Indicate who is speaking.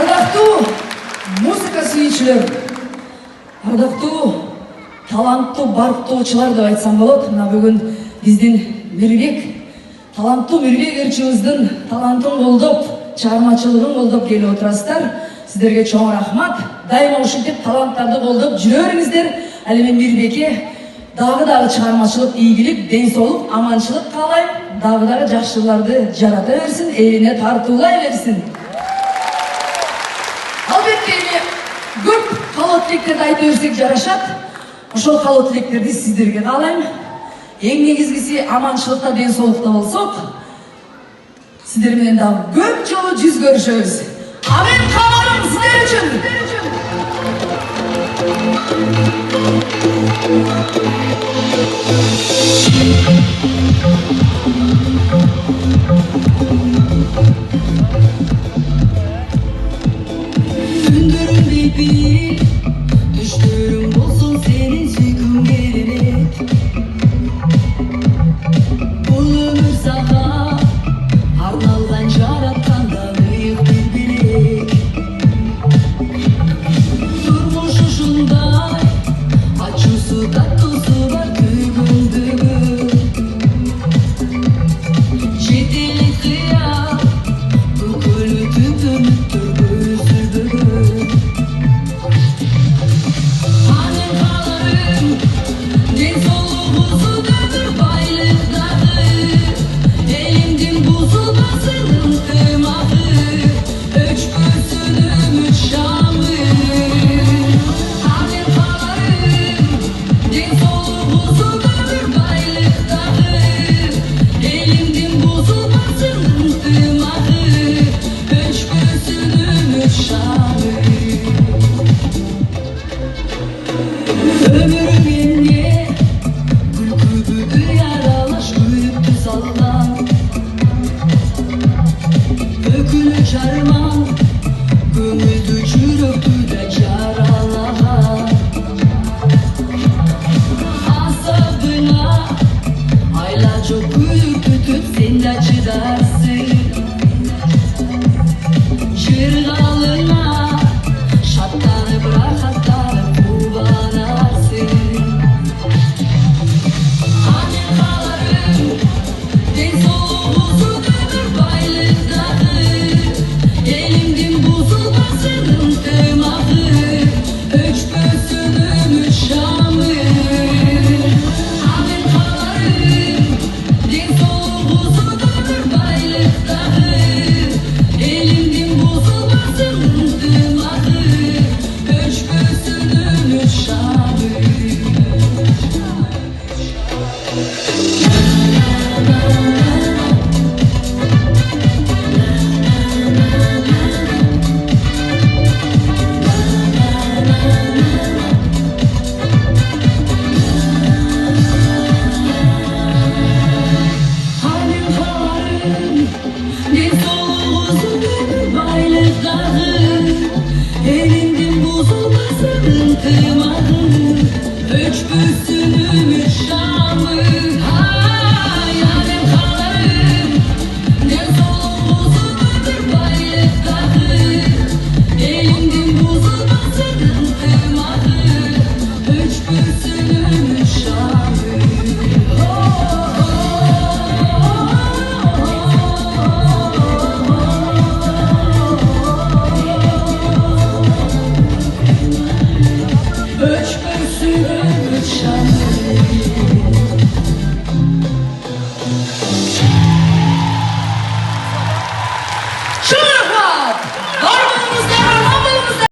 Speaker 1: Ардактуу музыка сүйүүчүлөр, ардактуу таланттуу барктоочулар деп айтсам болот. Мына бүгүн биздин Мирбек, таланттуу Мирбек ырчыбыздын талантын колдоп, чыгармачылыгын колдоп келип отурасыздар. Сиздерге чоң рахмат. Дайыма ушинтип таланттарды колдоп жүрө бериңиздер. Ал эми Мирбекке дагы чыгармачылык, ийгилик, ден соолук, аманчылык каалайм. Дагы жакшыларды жарата берсин, элине тартуулай берсин. Албетте көп калоо тилектерди айта берсек жарашат. Ошол калоо тилектерди сиздерге каалайм. Эң негизгиси аманчылыкта, ден соолукта болсок, сиздер менен дагы көп жолу жүз көрүшөбүз. Амен кааларым сиздер үчүн.
Speaker 2: Gündürüm baby, düştürüm olsun senin süyküm gelenek. Bulunur sağa, arnaldan jaratkandan ıyık bir bilek. Durmuş uşunday, açusu tatlısı var tügün. Ciddilik kıyar, bu kulü tüpümüttür gözü. Annem kalarım, den soluğuzu döndür baylıkları. Elimdin buzulmasının tırmağı, öç gözünüm üç şamı. Annem kalarım, den soluğuzu döndür baylıkları. Elimdin buzulmasının tırmağı, öç gözünüm üç şamı. Ömrüm yenge, kulübü yaralaş kulüptü sallan. Ökülü çarman, gömüldü çürüktü de çaralaha. Asabına, ayla çok büyük tutup sen de çıdarsın. Çırgalına, şattanıp rahatlanıp kullanasın. Annem kalarım, den soluğuzu döndür baylıkları. Elimdin buzulmasının tırmağı, öç gözünüm üç şamı. Annem kalarım, den soluğuzu döndür baylıkları. Elimdin buzulmasının tırmağı, öç gözünüm üç şamı. Halim kalarım, den soluğuzu döndür baylıkları. Elimdin buzulmasının tırmağı, öç gözünüm üç şamı. Ay halim kalarım, den soluğuzu döndür baylıkları. Elimdin buzulmasının tırmağı, öç gözünüm üç şamı. Öç